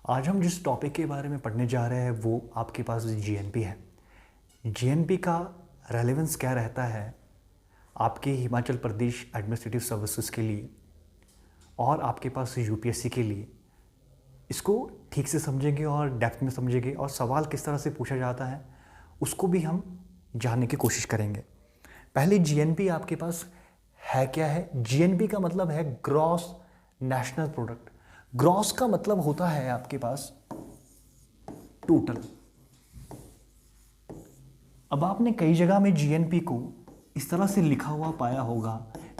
आज हम जिस टॉपिक के बारे में पढ़ने जा रहे हैं वो आपके पास जीएनपी है। जीएनपी का रेलेवेंस क्या रहता है आपके हिमाचल प्रदेश एडमिनिस्ट्रेटिव सर्विसेज के लिए और आपके पास यूपीएससी के लिए, इसको ठीक से समझेंगे और डेप्थ में समझेंगे और सवाल किस तरह से पूछा जाता है उसको भी हम जानने की कोशिश करेंगे। पहले जीएनपी आपके पास है क्या है। जीएनपी का मतलब है ग्रॉस नेशनल प्रोडक्ट। ग्रॉस का मतलब होता है आपके पास टोटल। अब आपने कई जगह में जीएनपी को इस तरह से लिखा हुआ पाया होगा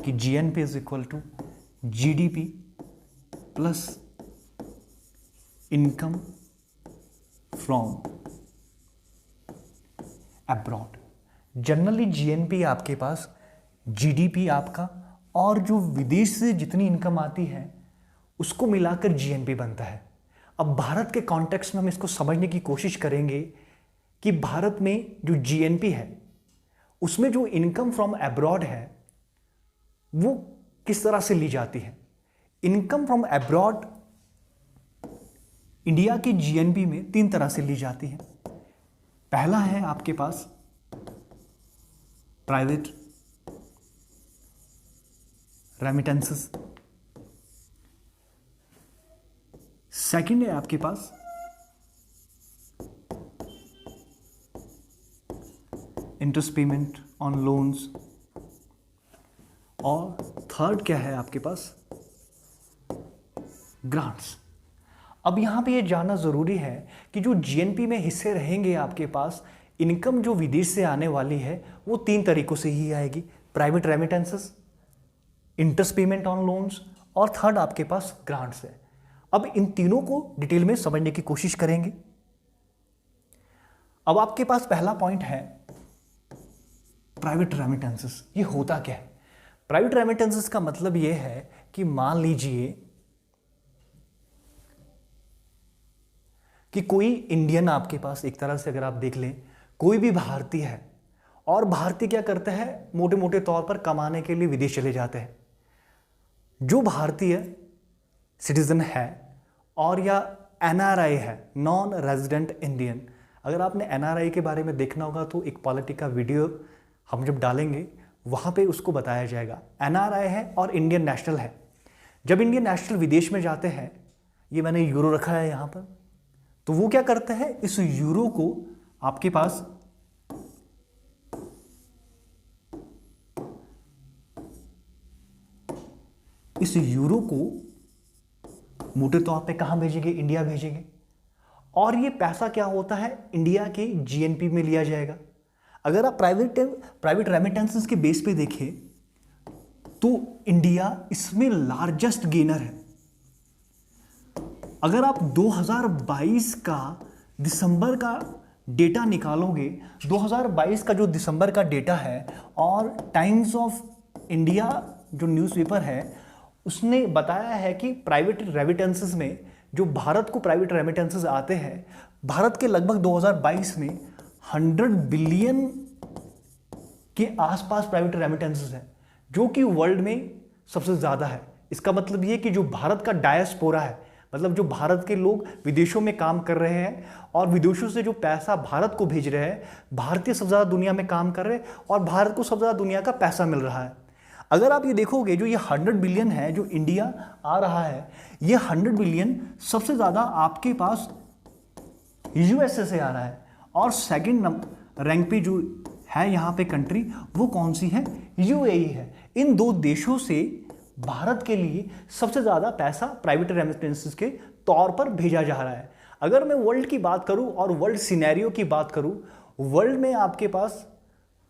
कि GNP is equal to GDP plus income from abroad. Generally GNP आपके पास जीडीपी आपका और जो विदेश से जितनी इनकम आती है उसको मिलाकर जीएनपी बनता है। अब भारत के कॉन्टेक्स्ट में हम इसको समझने की कोशिश करेंगे कि भारत में जो जीएनपी है उसमें जो इनकम फ्रॉम अब्रॉड है वो किस तरह से ली जाती है। इनकम फ्रॉम अब्रॉड इंडिया की जीएनपी में 3 तरह से ली जाती है। पहला है आपके पास प्राइवेट रेमिटेंसेस, सेकंड है आपके पास इंटरेस्ट पेमेंट ऑन लोन्स और थर्ड क्या है आपके पास ग्रांट्स। अब यहां पे ये जानना जरूरी है कि जो जीएनपी में हिस्से रहेंगे आपके पास, इनकम जो विदेश से आने वाली है वो 3 तरीकों से ही आएगी। Private remittances, interest payment on loans और थर्ड आपके पास ग्रांट्स है। अब इन तीनों को डिटेल में समझने की कोशिश करेंगे। अब आपके पास पहला पॉइंट है प्राइवेट रेमिटेंसेस। ये होता क्या है? प्राइवेट रेमिटेंसेस का मतलब ये है कि मान लीजिए कि कोई इंडियन आपके पास, एक तरह से अगर आप देख लें, कोई भी भारतीय है और भारतीय क्या करते हैं, मोटे मोटे तौर पर कमाने के लिए विदेश चले जाते हैं। जो भारतीय सिटीजन है और या एनआरआई है, नॉन रेजिडेंट इंडियन, अगर आपने एनआरआई के बारे में देखना होगा तो एक पॉलिटिका वीडियो हम जब डालेंगे वहाँ पे उसको बताया जाएगा। एनआरआई है और इंडियन नेशनल है। जब इंडियन नेशनल विदेश में जाते हैं, ये मैंने यूरो रखा है यहाँ पर, तो वो क्या करते हैं, इस यूरो को आपके पास इस यूरो को मोटे तौर पे कहां भेजेंगे, इंडिया भेजेंगे। और ये पैसा क्या होता है, इंडिया के जीएनपी में लिया जाएगा। अगर आप प्राइवेट रेमिटेंसेस के बेस पे देखें तो इंडिया इसमें लार्जेस्ट गेनर है। अगर आप 2022 का दिसंबर का डेटा निकालोगे, 2022 का जो दिसंबर का डेटा है, और टाइम्स ऑफ इंडिया जो न्यूज़पेपर है उसने बताया है कि प्राइवेट रेमिटेंसेस में जो भारत को प्राइवेट रेमिटेंसेस आते हैं, भारत के लगभग 2022 में 100 बिलियन के आसपास प्राइवेट रेमिटेंसेस हैं, जो कि वर्ल्ड में सबसे ज़्यादा है। इसका मतलब ये कि जो भारत का डायस्पोरा है, मतलब जो भारत के लोग विदेशों में काम कर रहे हैं और विदेशों से जो पैसा भारत को भेज रहे हैं, भारतीय सबसे ज़्यादा दुनिया में काम कर रहे हैं और भारत को सबसे ज़्यादा दुनिया का पैसा मिल रहा है। अगर आप ये देखोगे, जो ये 100 बिलियन है जो इंडिया आ रहा है, ये 100 बिलियन सबसे ज़्यादा आपके पास यूएसए से आ रहा है। और सेकंड रैंक पे जो है यहाँ पे कंट्री, वो कौन सी है, यूएई है। इन 2 देशों से भारत के लिए सबसे ज़्यादा पैसा प्राइवेट रेमिटेंसेस के तौर पर भेजा जा रहा है। अगर मैं वर्ल्ड की बात करूँ और वर्ल्ड सिनेरियो की बात करूँ, वर्ल्ड में आपके पास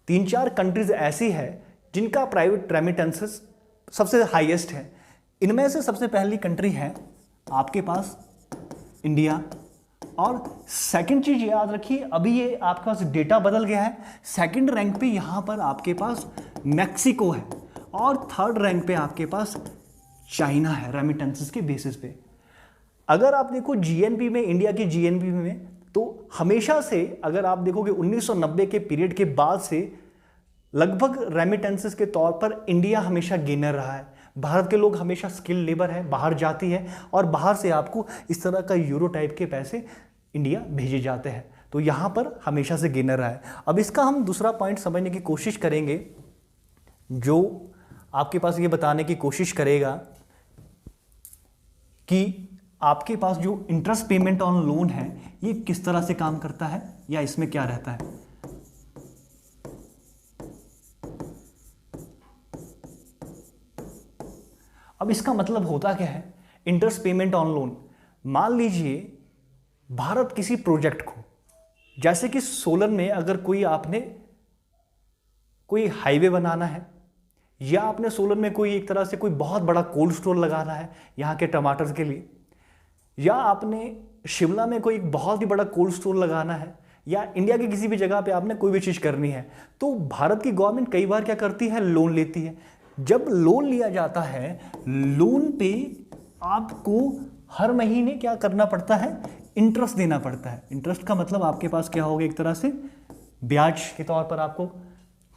3-4 कंट्रीज ऐसी है जिनका प्राइवेट रेमिटेंसेस सबसे हाईएस्ट है। इनमें से सबसे पहली कंट्री है आपके पास इंडिया। और सेकंड चीज याद रखिए, अभी ये आपके पास डेटा बदल गया है। सेकंड रैंक पे यहां पर आपके पास मैक्सिको है और थर्ड रैंक पे आपके पास चाइना है रेमिटेंसेस के बेसिस पे। अगर आप देखो जीएनपी में, इंडिया की जीएनपी में, तो हमेशा से अगर आप देखोगे 1990 के पीरियड के बाद से लगभग रेमिटेंसेस के तौर पर इंडिया हमेशा गेनर रहा है। भारत के लोग हमेशा स्किल लेबर है, बाहर जाती है और बाहर से आपको इस तरह का यूरो टाइप के पैसे इंडिया भेजे जाते हैं। तो यहाँ पर हमेशा से गेनर रहा है। अब इसका हम दूसरा पॉइंट समझने की कोशिश करेंगे, जो आपके पास ये बताने की कोशिश करेगा कि आपके पास जो इंटरेस्ट पेमेंट ऑन लोन है ये किस तरह से काम करता है या इसमें क्या रहता है। अब इसका मतलब होता क्या है इंटरेस्ट पेमेंट ऑन लोन। मान लीजिए भारत किसी प्रोजेक्ट को, जैसे कि सोलन में अगर कोई आपने कोई हाईवे बनाना है, या आपने सोलन में कोई एक तरह से कोई बहुत बड़ा कोल्ड स्टोर लगाना है यहाँ के टमाटर के लिए, या आपने शिमला में कोई एक बहुत ही बड़ा कोल्ड स्टोर लगाना है, या इंडिया की किसी भी जगह पे आपने कोई भी चीज़ करनी है, तो भारत की गवर्नमेंट कई बार क्या करती है, लोन लेती है। जब लोन लिया जाता है, लोन पे आपको हर महीने क्या करना पड़ता है, इंटरेस्ट देना पड़ता है। इंटरेस्ट का मतलब आपके पास क्या होगा, एक तरह से ब्याज के तौर पर आपको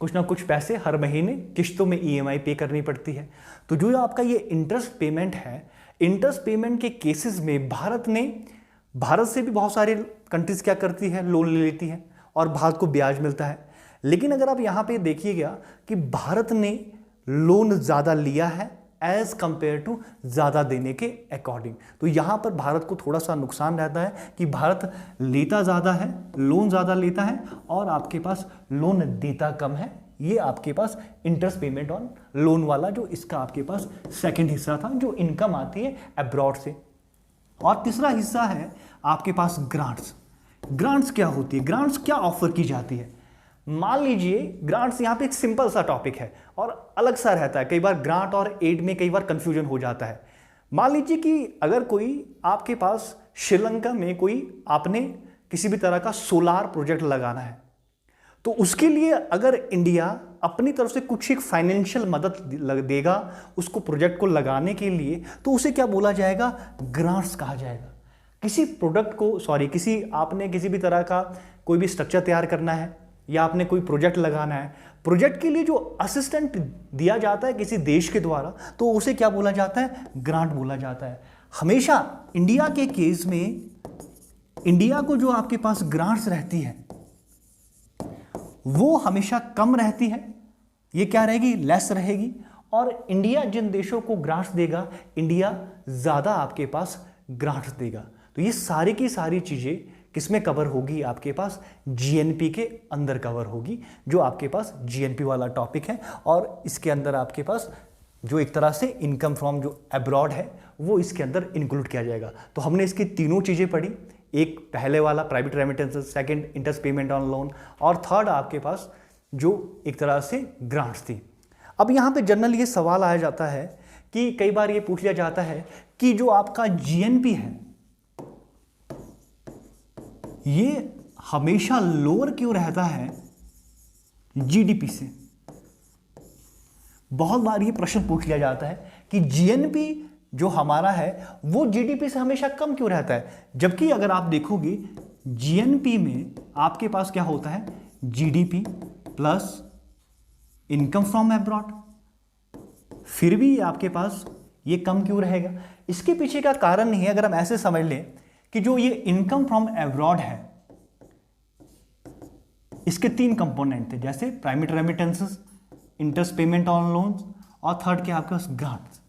कुछ ना कुछ पैसे हर महीने किश्तों में ईएमआई पे करनी पड़ती है। तो जो आपका ये इंटरेस्ट पेमेंट है, इंटरेस्ट पेमेंट के केसेस में भारत से भी बहुत सारी कंट्रीज क्या करती है, लोन ले लेती है और भारत को ब्याज मिलता है। लेकिन अगर आप यहाँ पे देखिएगा कि भारत ने लोन ज़्यादा लिया है एज कंपेयर टू ज़्यादा देने के अकॉर्डिंग, तो यहाँ पर भारत को थोड़ा सा नुकसान रहता है कि भारत लेता ज़्यादा है, लोन ज़्यादा लेता है और आपके पास लोन देता कम है। ये आपके पास इंटरेस्ट पेमेंट ऑन लोन वाला जो इसका आपके पास सेकंड हिस्सा था, जो इनकम आती है अब्रॉड से। और तीसरा हिस्सा है आपके पास ग्रांट्स। ग्रांट्स क्या होती है, ग्रांट्स क्या ऑफर की जाती है। मान लीजिए ग्रांट्स यहाँ पे एक सिंपल सा टॉपिक है और अलग सा रहता है, कई बार ग्रांट और एड में कई बार कंफ्यूजन हो जाता है। मान लीजिए कि अगर कोई आपके पास श्रीलंका में कोई आपने किसी भी तरह का सोलार प्रोजेक्ट लगाना है, तो उसके लिए अगर इंडिया अपनी तरफ से कुछ एक फाइनेंशियल मदद देगा उसको प्रोजेक्ट को लगाने के लिए, तो उसे क्या बोला जाएगा, ग्रांट्स कहा जाएगा। किसी प्रोडक्ट को आपने किसी भी तरह का कोई भी स्ट्रक्चर तैयार करना है या आपने कोई प्रोजेक्ट लगाना है, प्रोजेक्ट के लिए जो असिस्टेंट दिया जाता है किसी देश के द्वारा, तो उसे क्या बोला जाता है, ग्रांट बोला जाता है। हमेशा इंडिया के केस में इंडिया को जो आपके पास ग्रांट्स रहती है वो हमेशा कम रहती है, ये क्या रहेगी, लेस रहेगी। और इंडिया जिन देशों को ग्रांट्स देगा, इंडिया ज़्यादा आपके पास ग्रांट्स देगा। तो ये सारी की सारी चीज़ें किसमें कवर होगी, आपके पास जीएनपी के अंदर कवर होगी, जो आपके पास जीएनपी वाला टॉपिक है। और इसके अंदर आपके पास जो एक तरह से इनकम फ्रॉम जो अब्रॉड है वो इसके अंदर इंक्लूड किया जाएगा। तो हमने इसकी तीनों चीज़ें पढ़ी, एक पहले वाला private remittances, second interest payment on loan, और थर्ड आपके पास जो एक तरह से ग्रांट्स थी। अब यहाँ पे जनरल ये सवाल आया जाता है कि कई बार ये पूछ लिया जाता है कि जो आपका जीएनपी है ये हमेशा लोअर क्यों रहता है जीडीपी से। बहुत बार ये प्रश्न पूछ लिया जाता है कि जीएनपी जो हमारा है वो जीडीपी से हमेशा कम क्यों रहता है, जबकि अगर आप देखोगे जीएनपी में आपके पास क्या होता है, GDP plus income from abroad, फिर भी आपके पास ये कम क्यों रहेगा। इसके पीछे का कारण नहीं है, अगर हम ऐसे समझ लें कि जो ये इनकम फ्रॉम अब्रॉड है इसके तीन कंपोनेंट थे, जैसे private remittances, interest payment on loans और थर्ड क्या आपके पास ग्रांट्स।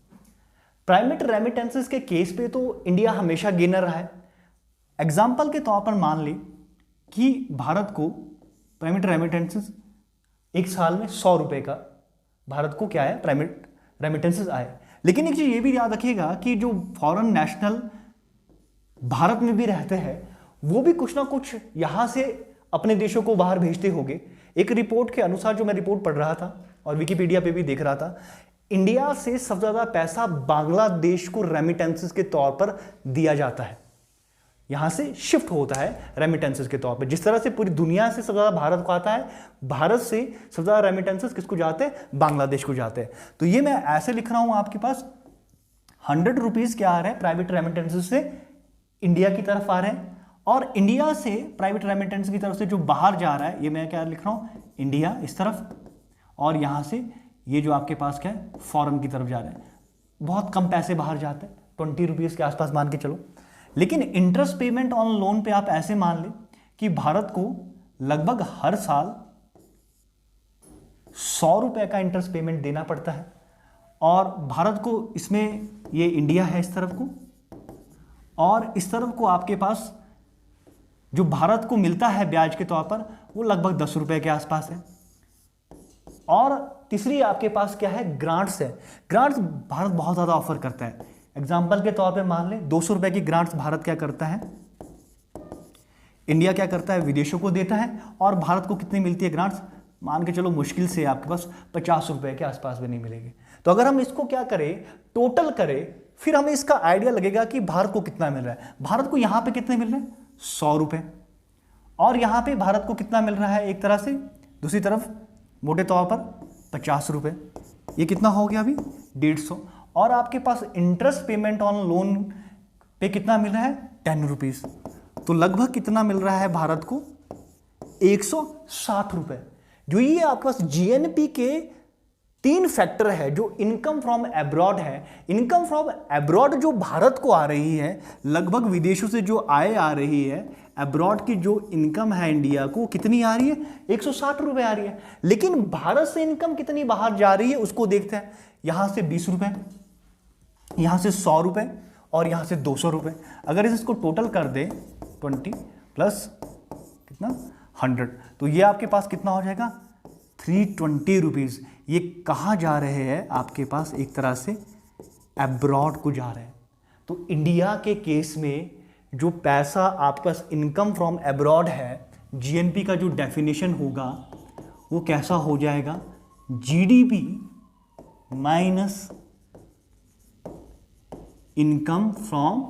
प्राइवेट रेमिटेंसेस के केस पे तो इंडिया हमेशा गेनर रहा है। एग्जाम्पल के तौर पर मान लें कि भारत को प्राइवेट रेमिटेंसेस एक साल में 100 रुपए का भारत को क्या है, प्राइवेट रेमिटेंसेस आए। लेकिन एक चीज़ ये भी याद रखिएगा कि जो फॉरेन नेशनल भारत में भी रहते हैं वो भी कुछ ना कुछ यहाँ से अपने देशों को बाहर भेजते होंगे। एक रिपोर्ट के अनुसार, जो मैं रिपोर्ट पढ़ रहा था और विकिपीडिया पे भी देख रहा था, इंडिया से सबसे ज़्यादा पैसा बांग्लादेश को रेमिटेंसेस के तौर पर दिया जाता है, यहाँ से शिफ्ट होता है रेमिटेंसेस के तौर पर। जिस तरह से पूरी दुनिया से सबसे ज़्यादा भारत को आता है, भारत से सबसे ज़्यादा रेमिटेंसेस किसको जाते हैं, बांग्लादेश को जाते हैं। तो ये मैं ऐसे लिख रहा हूँ, आपके पास 100 रुपीज़ क्या आ रहे हैं प्राइवेट रेमिटेंसेस से इंडिया की तरफ आ रहे हैं, और इंडिया से प्राइवेट रेमिटेंस की तरफ से जो बाहर जा रहा है, ये मैं क्या लिख रहा हूँ, इंडिया इस तरफ, और यहाँ से ये जो आपके पास क्या है, फॉरेन की तरफ जा रहा है। बहुत कम पैसे बाहर जाते हैं, 20 रुपीज़ के आसपास मान के चलो। लेकिन इंटरेस्ट पेमेंट ऑन लोन पे आप ऐसे मान लें कि भारत को लगभग हर साल 100 रुपए का इंटरेस्ट पेमेंट देना पड़ता है। और भारत को इसमें, ये इंडिया है इस तरफ को, और इस तरफ को आपके पास जो भारत को मिलता है ब्याज के तौर पर वो लगभग 10 रुपए के आसपास है। और तीसरी आपके पास क्या है, ग्रांट्स है। ग्रांट्स भारत बहुत ज़्यादा ऑफर करता है। एग्जाम्पल के तौर पे मान लें 200 रुपए की ग्रांट्स भारत क्या करता है, इंडिया क्या करता है, विदेशों को देता है। और भारत को कितनी मिलती है ग्रांट्स, मान के चलो मुश्किल से आपके पास 50 रुपए के आसपास भी नहीं मिलेंगे। तो अगर हम इसको क्या करें, टोटल करें, फिर हमें इसका आइडिया लगेगा कि भारत को कितना मिल रहा है। भारत को यहाँ पे कितने मिल रहे हैं, 100 रुपए। और यहाँ पे भारत को कितना मिल रहा है एक तरह से, दूसरी तरफ मोटे तौर पर 50 रुपए। ये कितना हो गया अभी, 150। और आपके पास इंटरेस्ट पेमेंट ऑन लोन पे कितना मिल रहा है, 10 रुपीज़। तो लगभग कितना मिल रहा है भारत को, 160 रुपए। जो ये आपके पास जीएनपी के 3 फैक्टर है, जो इनकम फ्रॉम एब्रॉड है। इनकम फ्रॉम एब्रॉड जो भारत को आ रही है, लगभग विदेशों से जो आय आ रही है, एब्रॉड की जो इनकम है इंडिया को कितनी आ रही है, 160 रुपए आ रही है। लेकिन भारत से इनकम कितनी बाहर जा रही है उसको देखते हैं। यहां से 20 रुपए, यहां से 100 रुपए, और यहां से 200 रुपए। अगर इसको टोटल कर दे 20 प्लस कितना 100, तो ये आपके पास कितना हो जाएगा, 320 रुपीज़। ये कहाँ जा रहे हैं, आपके पास एक तरह से एब्रॉड को जा रहे हैं। तो इंडिया के केस में जो पैसा आपके पास इनकम फ्रॉम एब्रॉड है, जीएनपी का जो डेफिनेशन होगा वो कैसा हो जाएगा, GDP minus income from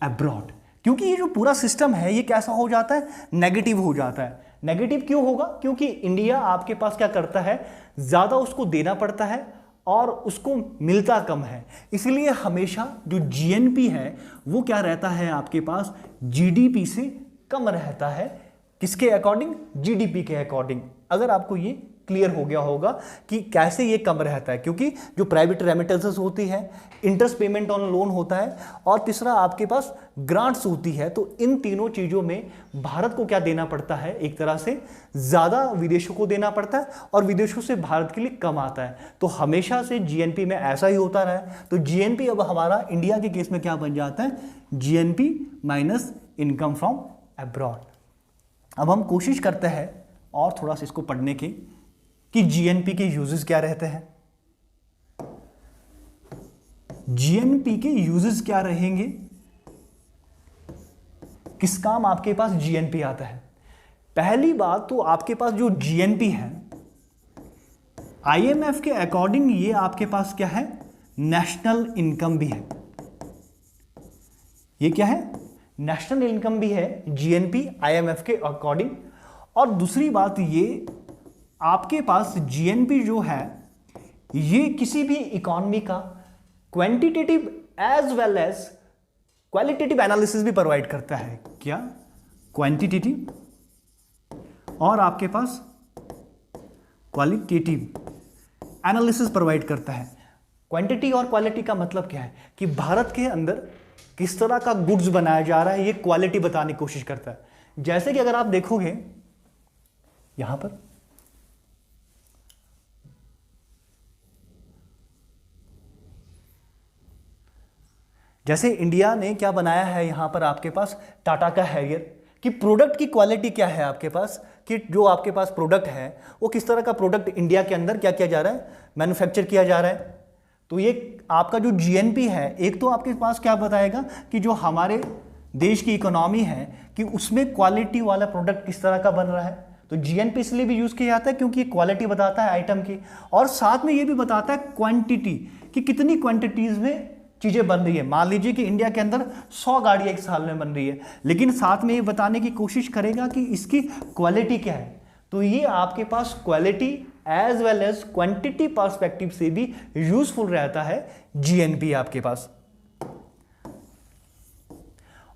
abroad. क्योंकि ये जो पूरा सिस्टम है ये कैसा हो जाता है, नेगेटिव हो जाता है। नेगेटिव क्यों होगा, क्योंकि इंडिया आपके पास क्या करता है, ज्यादा उसको देना पड़ता है और उसको मिलता कम है। इसलिए हमेशा जो जीएनपी है वो क्या रहता है आपके पास, जीडीपी से कम रहता है। किसके अकॉर्डिंग, जीडीपी के अकॉर्डिंग। अगर आपको ये क्लियर हो गया होगा कि कैसे ये कम रहता है, क्योंकि जो प्राइवेट रेमिटेंसेस होती है, इंटरेस्ट पेमेंट ऑन लोन होता है, और तीसरा आपके पास ग्रांट्स होती है। तो इन तीनों चीजों में भारत को क्या देना पड़ता है, एक तरह से ज्यादा विदेशों को देना पड़ता है और विदेशों से भारत के लिए कम आता है। तो हमेशा से जीएनपी में ऐसा ही होता रहा है। तो जीएनपी अब हमारा इंडिया के केस में क्या बन जाता है, GNP minus income from abroad. अब हम कोशिश करते हैं और थोड़ा सा इसको पढ़ने की कि जीएनपी के यूजेस क्या रहते हैं। जीएनपी के यूजेस क्या रहेंगे, किस काम आपके पास जीएनपी आता है। पहली बात तो आपके पास जो जीएनपी है, आईएमएफ के अकॉर्डिंग ये आपके पास क्या है, नेशनल इनकम भी है। ये क्या है, नेशनल इनकम भी है जीएनपी आईएमएफ के अकॉर्डिंग। और दूसरी बात ये, आपके पास जीएनपी जो है ये किसी भी इकोनॉमी का quantitative as well as qualitative analysis भी प्रोवाइड करता है। क्या, क्वांटिटेटिव और आपके पास क्वालिटेटिव एनालिसिस प्रोवाइड करता है। क्वांटिटी और क्वालिटी का मतलब क्या है कि भारत के अंदर किस तरह का गुड्स बनाया जा रहा है, ये क्वालिटी बताने की कोशिश करता है। जैसे कि अगर आप देखोगे यहां पर, जैसे इंडिया ने क्या बनाया है यहां पर आपके पास टाटा का हैरियर, कि प्रोडक्ट की क्वालिटी क्या है आपके पास, कि जो आपके पास प्रोडक्ट है वो किस तरह का प्रोडक्ट इंडिया के अंदर क्या किया जा रहा है, मैन्युफैक्चर किया जा रहा है। तो ये आपका जो जीएनपी है, एक तो आपके पास क्या बताएगा कि जो हमारे देश की इकोनॉमी है कि उसमें क्वालिटी वाला प्रोडक्ट किस तरह का बन रहा है। तो जीएनपी इसलिए भी यूज किया जाता है क्योंकि ये क्वालिटी बताता है आइटम की, और साथ में ये भी बताता है क्वांटिटी, कि कितनी क्वांटिटीज में चीजें बन रही है। मान लीजिए कि इंडिया के अंदर 100 गाड़ियां एक साल में बन रही है, लेकिन साथ में ये बताने की कोशिश करेगा कि इसकी क्वालिटी क्या है। तो ये आपके पास quality as well as quantity perspective से भी यूजफुल रहता है जीएनपी आपके पास।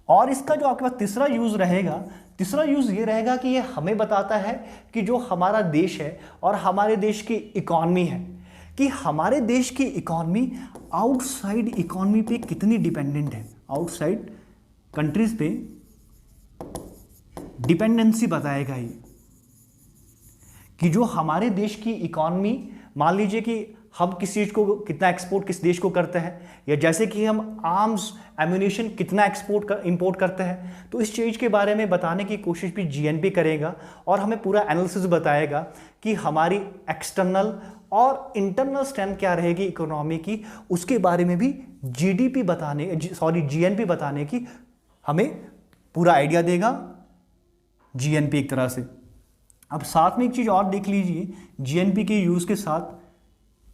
और इसका जो आपके पास तीसरा यूज रहेगा, तीसरा यूज ये रहेगा कि ये हमें बताता है कि जो हमारा देश है और हमारे देश की इकॉनमी है कि हमारे देश की इकॉनमी आउटसाइड इकॉनमी पे कितनी डिपेंडेंट है, आउटसाइड कंट्रीज पे डिपेंडेंसी बताएगा ये, कि जो हमारे देश की इकॉनमी, मान लीजिए कि हम किस चीज़ को कितना एक्सपोर्ट किस देश को करते हैं, या जैसे कि हम आर्म्स एम्यूनिशन कितना इंपोर्ट करते हैं, तो इस चीज़ के बारे में बताने की कोशिश भी जीएनपी करेगा और हमें पूरा एनालिसिस बताएगा कि हमारी एक्सटर्नल और इंटरनल स्ट्रेंथ क्या रहेगी इकोनॉमी की, उसके बारे में भी जीएनपी बताने की हमें पूरा आइडिया देगा जीएनपी एक तरह से। अब साथ में एक चीज़ और देख लीजिए, जीएनपी के यूज़ के साथ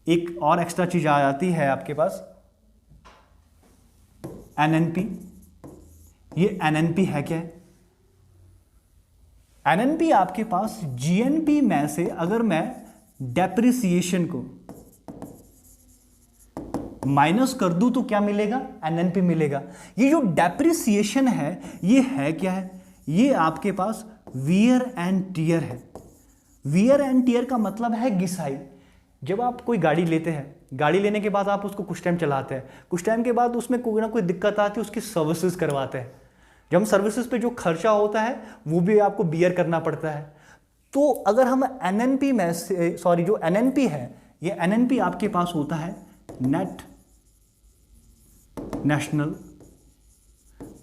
एक और एक्स्ट्रा चीज आ जाती है आपके पास, एनएनपी। ये एनएनपी है क्या? एनएनपी आपके पास जीएनपी में से अगर मैं डेप्रिसिएशन को माइनस कर दूं तो क्या मिलेगा? एनएनपी मिलेगा। ये जो डेप्रिसिएशन है ये है क्या है? ये आपके पास वियर एंड टियर है। वियर एंड टियर का मतलब है घिसाई। जब आप कोई गाड़ी लेते हैं, गाड़ी लेने के बाद आप उसको कुछ टाइम चलाते हैं, कुछ टाइम के बाद उसमें कोई ना कोई दिक्कत आती है, उसकी सर्विसेज करवाते हैं। जब हम सर्विसेज पे जो खर्चा होता है वो भी आपको बियर करना पड़ता है। तो अगर हम एनएनपी में से जो एनएनपी है, ये एनएनपी आपके पास होता है net national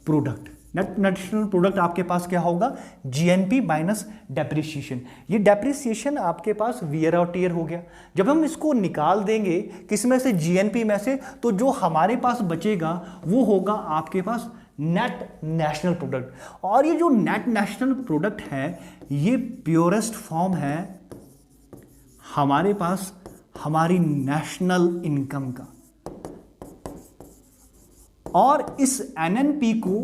product. Net national product आपके पास क्या होगा? GNP minus depreciation. ये डेप्रिसिएशन आपके पास वियर और टियर हो गया। जब हम इसको निकाल देंगे किस में से? जीएनपी में से, तो जो हमारे पास बचेगा वो होगा आपके पास नेट नेशनल प्रोडक्ट। और ये जो नेट नेशनल प्रोडक्ट है ये प्योरेस्ट फॉर्म है हमारे पास हमारी नेशनल इनकम का। और इस एनएनपी को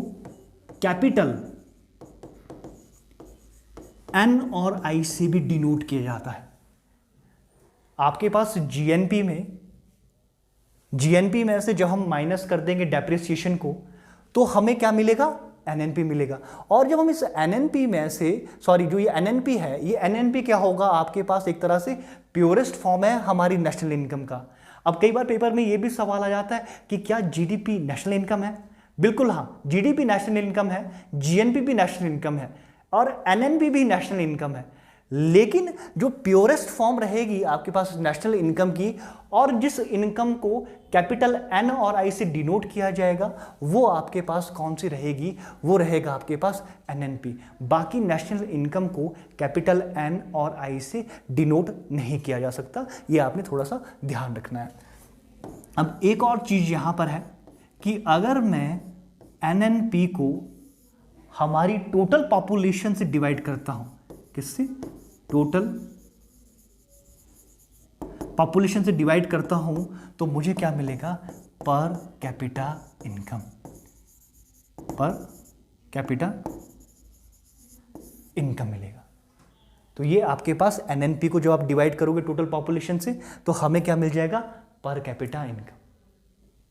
कैपिटल एन और आई से भी डिनोट किया जाता है। आपके पास जीएनपी में से जब हम माइनस कर देंगे डेप्रिसिएशन को तो हमें क्या मिलेगा? एनएनपी मिलेगा। और जब हम इस एनएनपी में से जो ये एनएनपी है, ये एनएनपी क्या होगा आपके पास? एक तरह से प्योरेस्ट फॉर्म है हमारी नेशनल इनकम का। अब कई बार पेपर में ये भी सवाल आ जाता है कि क्या जीडीपी नेशनल इनकम है? बिल्कुल हाँ, जीडीपी नेशनल इनकम है, जीएनपी भी नेशनल इनकम है और एनएनपी भी नेशनल इनकम है। लेकिन जो प्योरेस्ट फॉर्म रहेगी आपके पास नेशनल इनकम की, और जिस इनकम को कैपिटल एन और आई से डिनोट किया जाएगा, वो आपके पास कौन सी रहेगी? वो रहेगा आपके पास एनएनपी। बाकी नेशनल इनकम को कैपिटल एन और आई से डिनोट नहीं किया जा सकता। ये आपने थोड़ा सा ध्यान रखना है। अब एक और चीज यहां पर है कि अगर मैं एनएनपी को हमारी टोटल पॉपुलेशन से डिवाइड करता हूं, किससे? टोटल पॉपुलेशन से डिवाइड करता हूं तो मुझे क्या मिलेगा? Per capita income. Per capita income मिलेगा। तो ये आपके पास एनएनपी को जब आप डिवाइड करोगे टोटल पॉपुलेशन से तो हमें क्या मिल जाएगा? Per capita income.